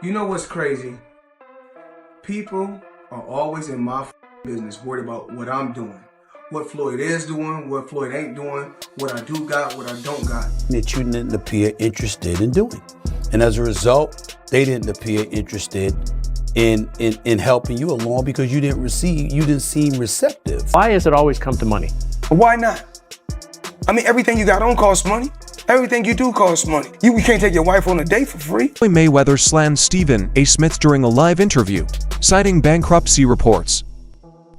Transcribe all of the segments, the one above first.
You know what's crazy? People are always in my business, worried about what I'm doing, what Floyd is doing, what Floyd ain't doing, what I do got, what I don't got. That you didn't appear interested in doing. And as a result, they didn't appear interested in helping you along because you didn't seem receptive. Why does it always come to money? Why not? I mean, everything you got on costs money. Everything you do costs money. You can't take your wife on a date for free. Mayweather slammed Stephen A. Smith during a live interview, citing bankruptcy reports.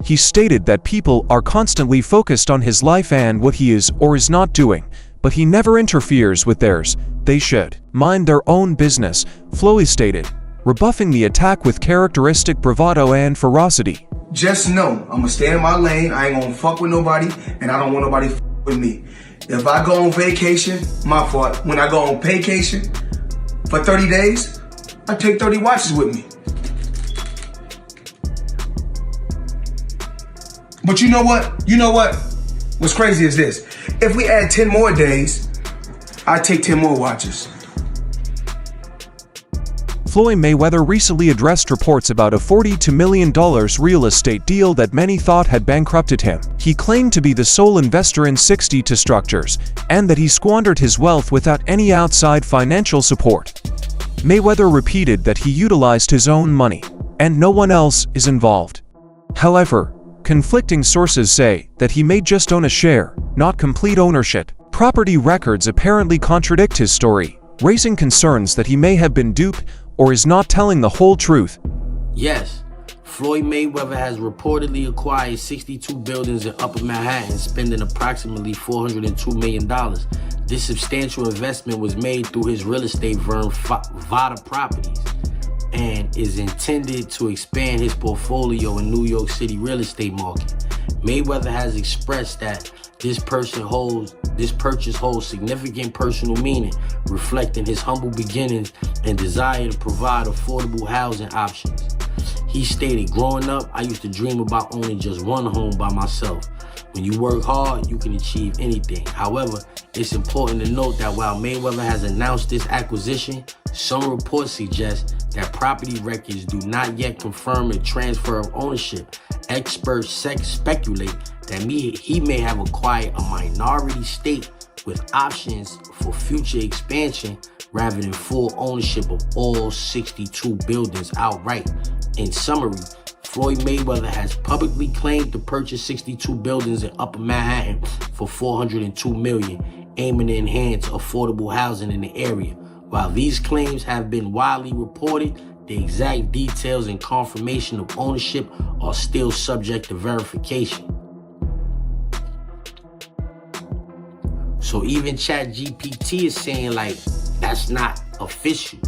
He stated that people are constantly focused on his life and what he is or is not doing, but he never interferes with theirs. They should mind their own business, Floyd stated, rebuffing the attack with characteristic bravado and ferocity. Just know, I'm gonna stay in my lane, I ain't gonna fuck with nobody, and I don't want nobody with me. If I go on vacation, my fault. When I go on vacation for 30 days, I take 30 watches with me. But you know what? What's crazy is this. If we add 10 more days, I take 10 more watches. Floyd Mayweather recently addressed reports about a $42 million real estate deal that many thought had bankrupted him. He claimed to be the sole investor in 62 structures, and that he squandered his wealth without any outside financial support. Mayweather repeated that he utilized his own money, and no one else is involved. However, conflicting sources say that he may just own a share, not complete ownership. Property records apparently contradict his story, raising concerns that he may have been duped or is not telling the whole truth. Yes, Floyd Mayweather has reportedly acquired 62 buildings in Upper Manhattan, spending approximately $402 million. This substantial investment was made through his real estate firm, Vada Properties, and is intended to expand his portfolio in New York City real estate market. Mayweather has expressed that this purchase holds significant personal meaning, reflecting his humble beginnings and desire to provide affordable housing options. He stated, "Growing up, I used to dream about owning just one home by myself. When you work hard, you can achieve anything. However, it's important to note that while Mayweather has announced this acquisition, some reports suggest that property records do not yet confirm a transfer of ownership. Experts speculate that he may have acquired a minority stake with options for future expansion rather than full ownership of all 62 buildings outright. In summary, Floyd Mayweather has publicly claimed to purchase 62 buildings in Upper Manhattan for $402 million, aiming to enhance affordable housing in the area. While these claims have been widely reported, the exact details and confirmation of ownership are still subject to verification. So even ChatGPT is saying like, that's not official.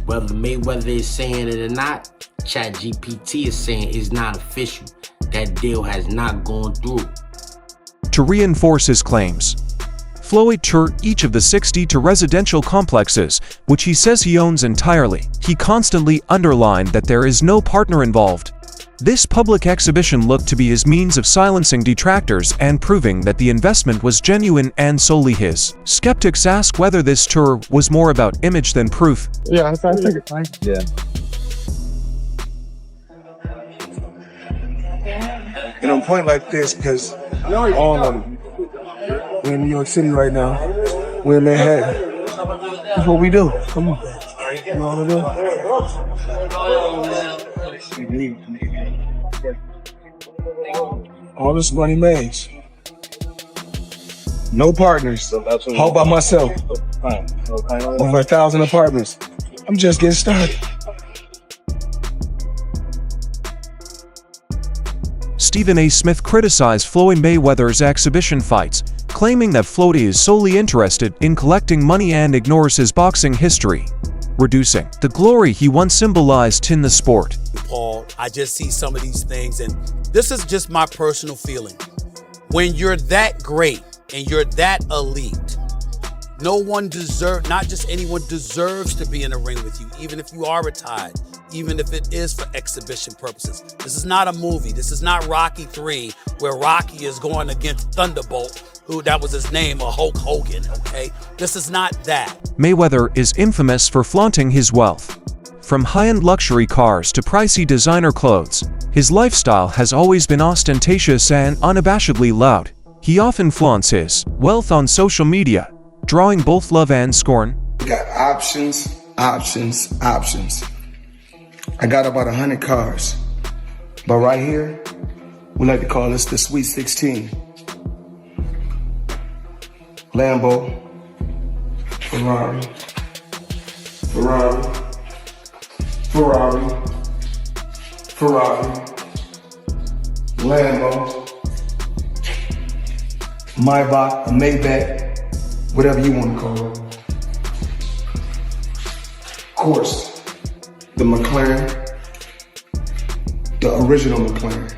Whether Mayweather is saying it or not, ChatGPT is saying it's not official. That deal has not gone through. To reinforce his claims, Floyd toured each of the 62 residential complexes, which he says he owns entirely. He constantly underlined that there is no partner involved. This public exhibition looked to be his means of silencing detractors and proving that the investment was genuine and solely his. Skeptics ask whether this tour was more about image than proof. Yeah, I think it's fine. Yeah. And I'm pointing like this because all of them. We're in New York City right now. We're in Manhattan. That's what we do. Come on. You know what to do? All this money made. No partners. All by myself. Over 1,000 apartments. I'm just getting started. Stephen A. Smith criticized Floyd Mayweather's exhibition fights, claiming that Floyd is solely interested in collecting money and ignores his boxing history, reducing the glory he once symbolized in the sport. Paul, I just see some of these things, and this is just my personal feeling. When you're that great and you're that elite, no one deserves, not just anyone deserves to be in a ring with you, even if you are retired, even if it is for exhibition purposes. This is not a movie. This is not Rocky 3, where Rocky is going against Thunderbolt, who that was his name, or Hulk Hogan, okay? This is not that. Mayweather is infamous for flaunting his wealth. From high-end luxury cars to pricey designer clothes, his lifestyle has always been ostentatious and unabashedly loud. He often flaunts his wealth on social media, drawing both love and scorn. We got options. I got about 100 cars. But right here, we like to call this the Sweet 16. Lambo, Ferrari, Lambo, Maybach, a Maybach, whatever you want to call it. Of course, the McLaren, the original McLaren.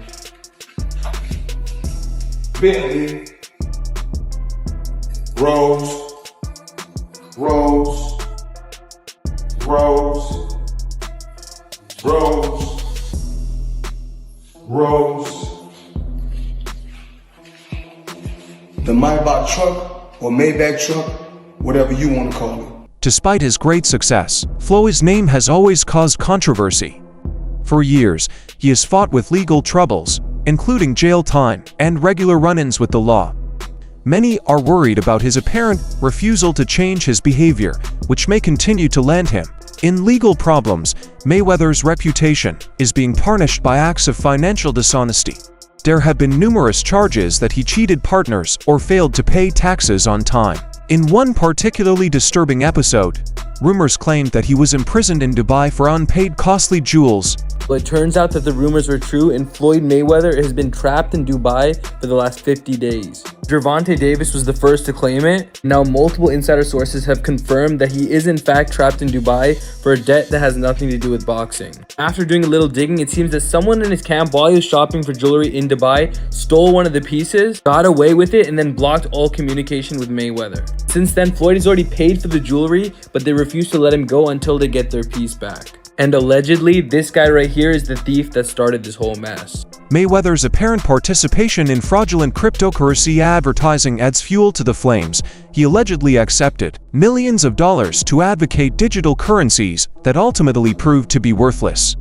Bentley, Rolls. The Maybach truck or Maybach truck, whatever you want to call it. Despite his great success, Floyd's name has always caused controversy. For years, he has fought with legal troubles, including jail time and regular run-ins with the law. Many are worried about his apparent refusal to change his behavior, which may continue to land him in legal problems. Mayweather's reputation is being tarnished by acts of financial dishonesty. There have been numerous charges that he cheated partners or failed to pay taxes on time. In one particularly disturbing episode, rumors claimed that he was imprisoned in Dubai for unpaid costly jewels. But it turns out that the rumors were true, and Floyd Mayweather has been trapped in Dubai for the last 50 days. Gervonta Davis was the first to claim it. Now multiple insider sources have confirmed that he is in fact trapped in Dubai for a debt that has nothing to do with boxing. After doing a little digging, it seems that someone in his camp, while he was shopping for jewelry in Dubai, stole one of the pieces, got away with it, and then blocked all communication with Mayweather. Since then, Floyd has already paid for the jewelry, but they refuse to let him go until they get their piece back. And allegedly, this guy right here is the thief that started this whole mess. Mayweather's apparent participation in fraudulent cryptocurrency advertising adds fuel to the flames. He allegedly accepted millions of dollars to advocate digital currencies that ultimately proved to be worthless.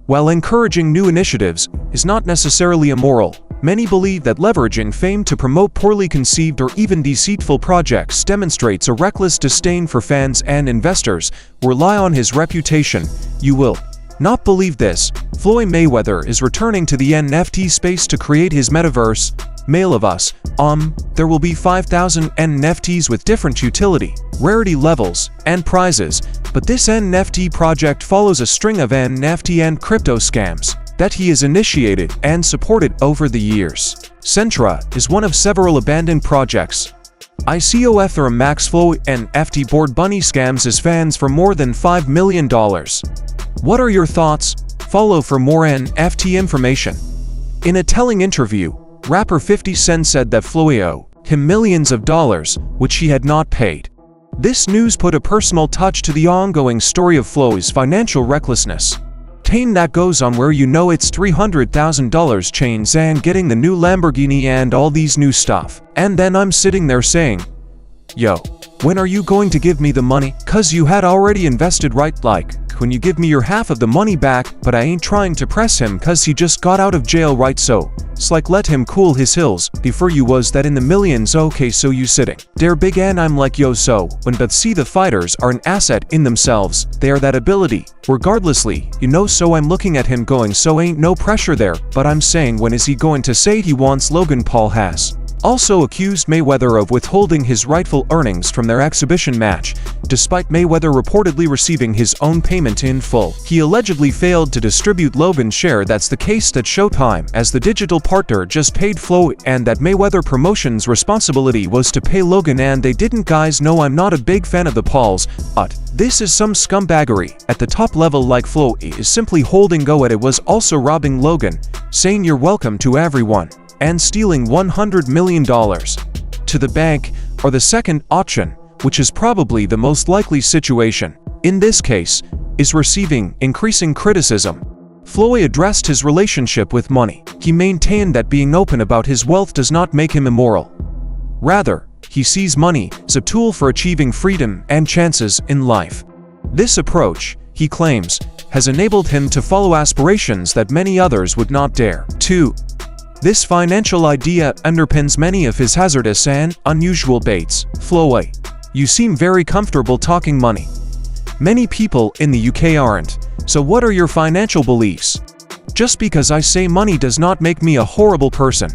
While encouraging new initiatives is not necessarily immoral, many believe that leveraging fame to promote poorly conceived or even deceitful projects demonstrates a reckless disdain for fans and investors who rely on his reputation. You will not believe this. Floyd Mayweather is returning to the NFT space to create his metaverse. Mail of us. There will be 5,000 NFTs with different utility, rarity levels, and prizes, but this NFT project follows a string of NFT and crypto scams that he has initiated and supported over the years. Centra is one of several abandoned projects. ICO Max Floyd NFT board bunny scams his fans for more than $5 million. What are your thoughts? Follow for more NFT information. In a telling interview, rapper 50 Cent said that Floyd owed him millions of dollars, which he had not paid. This news put a personal touch to the ongoing story of Floyd's financial recklessness. Pain that goes on where you know it's $300,000 chains and getting the new Lamborghini and all these new stuff. And then I'm sitting there saying, yo, when are you going to give me the money? Cause you had already invested, right? Like, when you give me your half of the money back, but I ain't trying to press him cause he just got out of jail, right? So it's like, let him cool his hills before you was that in the millions. Okay, so you sitting there big and I'm like, yo, so when but see the fighters are an asset in themselves, they are that ability regardlessly, you know, so I'm looking at him going, so ain't no pressure there, but I'm saying, when is he going to say he wants Logan Paul has also accused Mayweather of withholding his rightful earnings from their exhibition match. Despite Mayweather reportedly receiving his own payment in full, he allegedly failed to distribute Logan's share. That's the case that Showtime, as the digital partner, just paid Floyd, and that Mayweather Promotions' responsibility was to pay Logan, and they didn't. Guys, no, I'm not a big fan of the Pauls, but this is some scumbaggery at the top level. Like, Floyd is simply holding go at it, was also robbing Logan, saying you're welcome to everyone, and stealing $100 million to the bank, or the second option, which is probably the most likely situation in this case, is receiving increasing criticism. Floyd addressed his relationship with money. He maintained that being open about his wealth does not make him immoral. Rather, he sees money as a tool for achieving freedom and chances in life. This approach, he claims, has enabled him to follow aspirations that many others would not dare. 2. This financial idea underpins many of his hazardous and unusual baits. Floyd, you seem very comfortable talking money. Many people in the UK aren't. So what are your financial beliefs? Just because I say money does not make me a horrible person.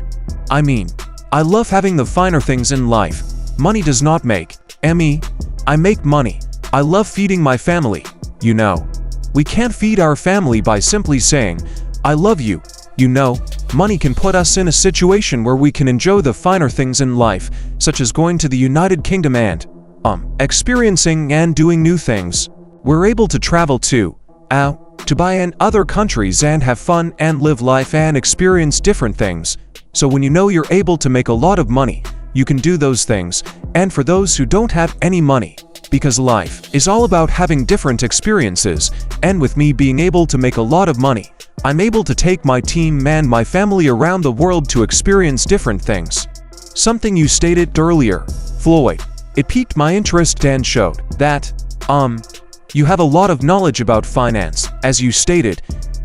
I mean, I love having the finer things in life. Money does not make me. I make money. I love feeding my family. You know, we can't feed our family by simply saying, I love you. You know, money can put us in a situation where we can enjoy the finer things in life, such as going to the United Kingdom and experiencing and doing new things. We're able to travel to buy in other countries and have fun and live life and experience different things. So when you know you're able to make a lot of money, you can do those things. And for those who don't have any money, because life is all about having different experiences, and with me being able to make a lot of money, I'm able to take my team and my family around the world to experience different things. Something you stated earlier, Floyd, it piqued my interest and showed that, you have a lot of knowledge about finance. As you stated,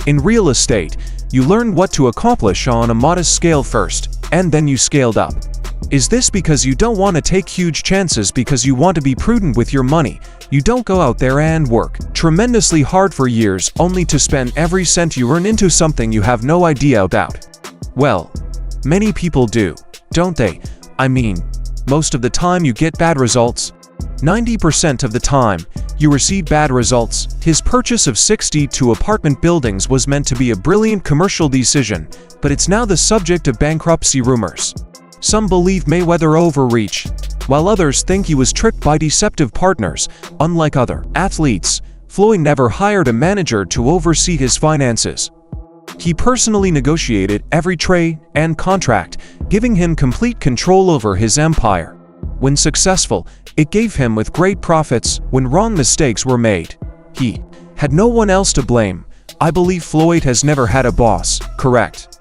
in real estate, you learned what to accomplish on a modest scale first, and then you scaled up. Is this because you don't want to take huge chances because you want to be prudent with your money? You don't go out there and work tremendously hard for years only to spend every cent you earn into something you have no idea about? Well, many people do, don't they? I mean, most of the time you get bad results. 90% of the time, you receive bad results. His purchase of 62 apartment buildings was meant to be a brilliant commercial decision, but it's now the subject of bankruptcy rumors. Some believe Mayweather overreached, while others think he was tricked by deceptive partners. Unlike other athletes, Floyd never hired a manager to oversee his finances. He personally negotiated every trade and contract, giving him complete control over his empire. When successful, it gave him with great profits. When wrong mistakes were made, he had no one else to blame. I believe Floyd has never had a boss, correct?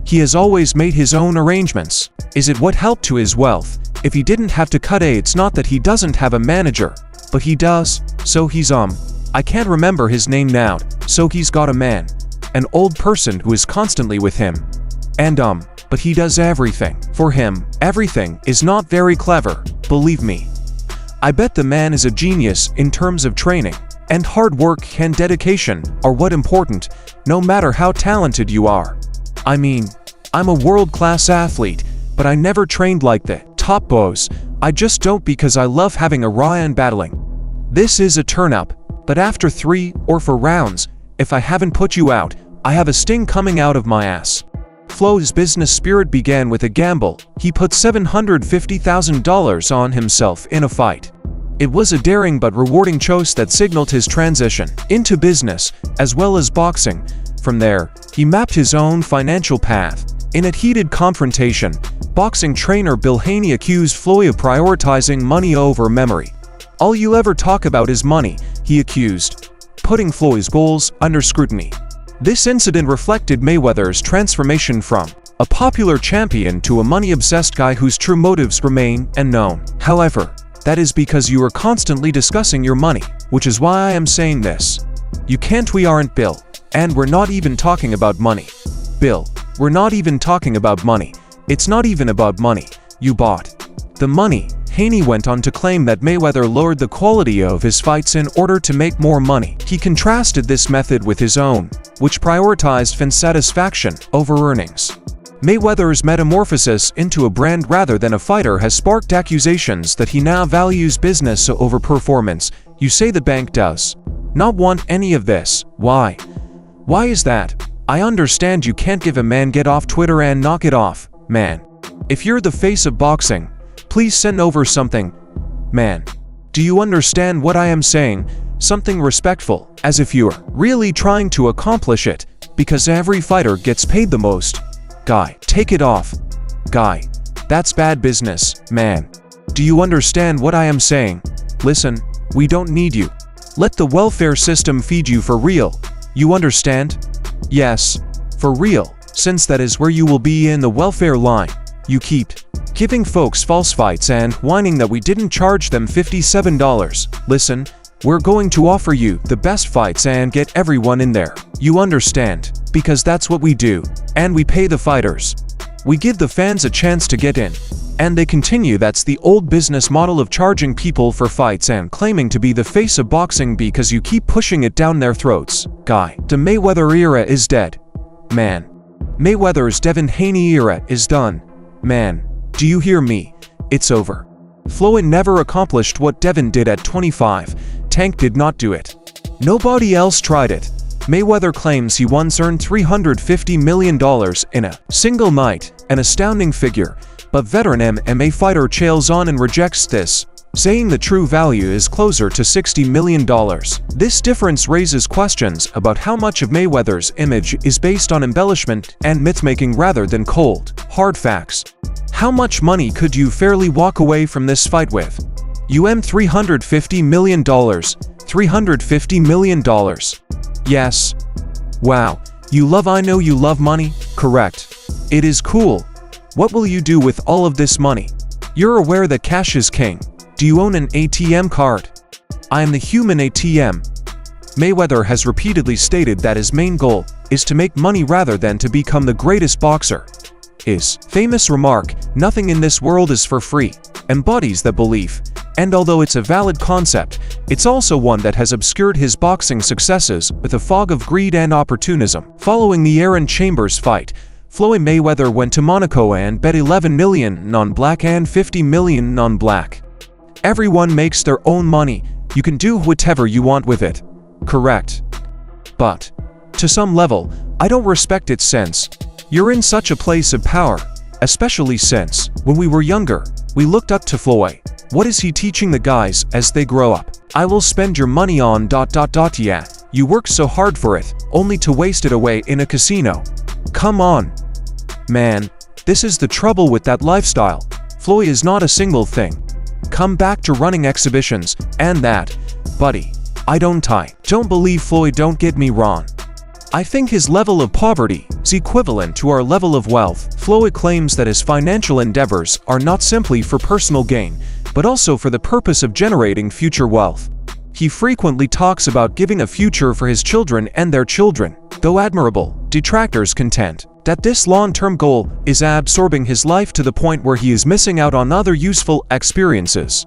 He has always made his own arrangements. Is it what helped to his wealth? If he didn't have to cut it's not that he doesn't have a manager, but he does. So he's I can't remember his name now. So he's got a man, an old person who is constantly with him. And but he does everything for him. Everything is not very clever, believe me. I bet the man is a genius in terms of training, and hard work and dedication are what important, no matter how talented you are. I mean, I'm a world-class athlete, but I never trained like the top bows. I just don't because I love having a raw and battling. This is a turn-up, but after 3 or 4 rounds, if I haven't put you out, I have a sting coming out of my ass. Floyd's business spirit began with a gamble. He put $750,000 on himself in a fight. It was a daring but rewarding choice that signaled his transition into business, as well as boxing. From there, he mapped his own financial path. In a heated confrontation, boxing trainer Bill Haney accused Floyd of prioritizing money over memory. All you ever talk about is money, he accused, putting Floyd's goals under scrutiny. This incident reflected Mayweather's transformation from a popular champion to a money-obsessed guy whose true motives remain unknown. However, that is because you are constantly discussing your money, which is why I am saying this. You can't. We aren't Bill. And we're not even talking about money. Bill, we're not even talking about money. It's not even about money. You bought the money. Haney went on to claim that Mayweather lowered the quality of his fights in order to make more money. He contrasted this method with his own, which prioritized fan satisfaction over earnings. Mayweather's metamorphosis into a brand rather than a fighter has sparked accusations that he now values business over performance. You say the bank does not want any of this. Why? Why is that? I understand you can't give a man get off Twitter and knock it off, man. If you're the face of boxing, please send over something, man. Do you understand what I am saying? Something respectful, as if you're really trying to accomplish it, because every fighter gets paid the most. Guy, take it off. Guy, that's bad business, man. Do you understand what I am saying? Listen, we don't need you. Let the welfare system feed you for real. You understand? Yes, for real, since that is where you will be in the welfare line. You keep giving folks false fights and whining that we didn't charge them $57. Listen, We're going to offer you the best fights and get everyone in there. You understand? Because that's what we do. And we pay the fighters. We give the fans a chance to get in. And they continue. That's the old business model of charging people for fights and claiming to be the face of boxing because you keep pushing it down their throats. Guy, the Mayweather era is dead. Man. Mayweather's Devin Haney era is done. Man. Do you hear me? It's over. Floyd never accomplished what Devin did at 25. Tank did not do it. Nobody else tried it. Mayweather claims he once earned $350 million in a single night, an astounding figure, but veteran MMA fighter Chaels on and rejects this, saying the true value is closer to $60 million. This difference raises questions about how much of Mayweather's image is based on embellishment and myth-making rather than cold, hard facts. How much money could you fairly walk away from this fight with? $350 million. $350 million. Yes. Wow. I know you love money, correct. It is cool. What will you do with all of this money? You're aware that cash is king. Do you own an ATM card? I am the human ATM. Mayweather has repeatedly stated that his main goal is to make money rather than to become the greatest boxer. His famous remark, "Nothing in this world is for free," embodies that belief. And although it's a valid concept, it's also one that has obscured his boxing successes with a fog of greed and opportunism. Following the Aaron Chambers fight, Floyd Mayweather went to Monaco and bet 11 million non-black and 50 million non-black. Everyone makes their own money. You can do whatever you want with it. Correct. But, to some level, I don't respect it since you're in such a place of power, especially since, when we were younger, we looked up to Floyd. What is he teaching the guys as they grow up? I will spend your money on ... Yeah, you worked so hard for it, only to waste it away in a casino. Come on. Man, this is the trouble with that lifestyle. Floyd is not a single thing. Come back to running exhibitions, and that, buddy. I don't believe Floyd, don't get me wrong. I think his level of poverty is equivalent to our level of wealth. Floyd claims that his financial endeavors are not simply for personal gain, but also for the purpose of generating future wealth. He frequently talks about giving a future for his children and their children, though admirable, detractors contend that this long-term goal is absorbing his life to the point where he is missing out on other useful experiences.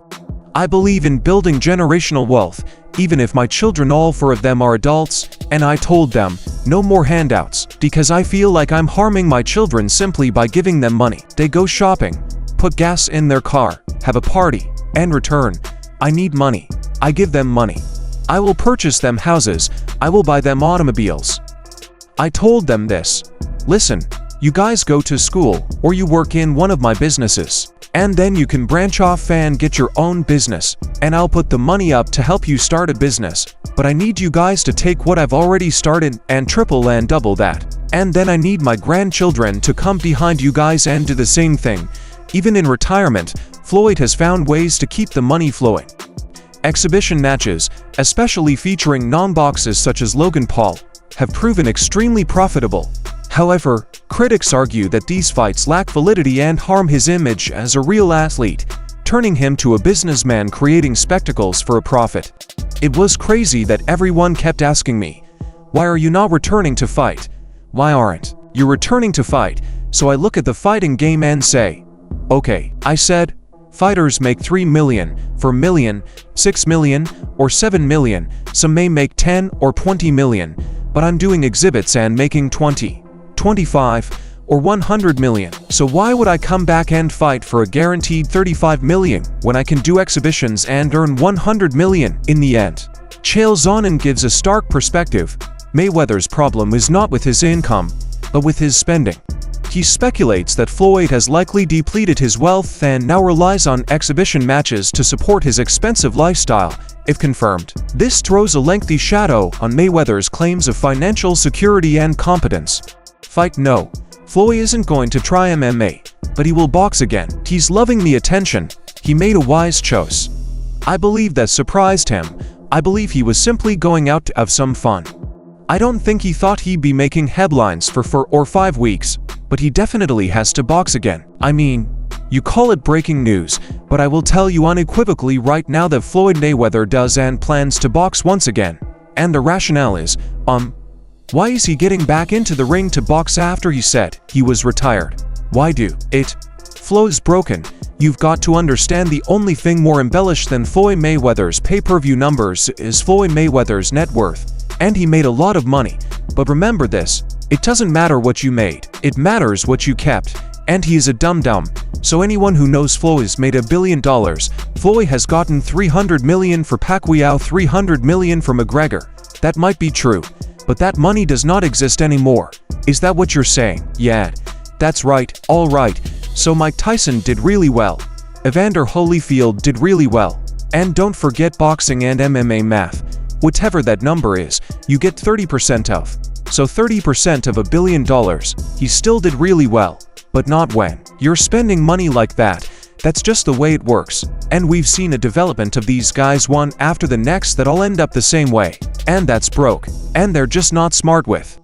I believe in building generational wealth, even if my children, all 4 of them, are adults, and I told them, no more handouts, because I feel like I'm harming my children simply by giving them money. They go shopping, put gas in their car, have a party, and return. I need money. I give them money. I will purchase them houses. I will buy them automobiles. I told them this. Listen, you guys go to school, or you work in one of my businesses, and then you can branch off and get your own business, and I'll put the money up to help you start a business. But I need you guys to take what I've already started and triple and double that. And then I need my grandchildren to come behind you guys and do the same thing. Even in retirement, Floyd has found ways to keep the money flowing. Exhibition matches, especially featuring non-boxers such as Logan Paul, have proven extremely profitable. However, critics argue that these fights lack validity and harm his image as a real athlete, turning him to a businessman creating spectacles for a profit. It was crazy that everyone kept asking me, "Why are you not returning to fight? Why aren't you returning to fight?" So I look at the fighting game and say, okay, I said, fighters make 3 million, 4 million, 6 million, or 7 million. Some may make 10 or 20 million, but I'm doing exhibits and making 20, 25, or 100 million. So why would I come back and fight for a guaranteed 35 million when I can do exhibitions and earn 100 million in the end? Chaels Sonnen gives a stark perspective. Mayweather's problem is not with his income, but with his spending. He speculates that Floyd has likely depleted his wealth and now relies on exhibition matches to support his expensive lifestyle, if confirmed. This throws a lengthy shadow on Mayweather's claims of financial security and competence. Fight no. Floyd isn't going to try MMA, but he will box again. He's loving the attention. He made a wise choice. I believe that surprised him. I believe he was simply going out to have some fun. I don't think he thought he'd be making headlines for 4 or 5 weeks, but he definitely has to box again. I mean, You call it breaking news, but I will tell you unequivocally right now that Floyd Mayweather does and plans to box once again. And the rationale is, why is he getting back into the ring to box after he said he was retired? Why do it? Floyd's broken. You've got to understand the only thing more embellished than Floyd Mayweather's pay-per-view numbers is Floyd Mayweather's net worth. And he made a lot of money. But remember this, it doesn't matter what you made, it matters what you kept. And he is a dum-dum. So anyone who knows Floyd's made $1 billion. Floyd has gotten $300 million for Pacquiao, $300 million for McGregor. That might be true, but that money does not exist anymore. Is that what you're saying? Yeah, that's right, all right. So Mike Tyson did really well. Evander Holyfield did really well. And don't forget boxing and MMA math. Whatever that number is, you get 30% of. So 30% of $1 billion. He still did really well. But not when you're spending money like that. That's just the way it works. And we've seen a development of these guys one after the next that all end up the same way. And that's broke. And they're just not smart with.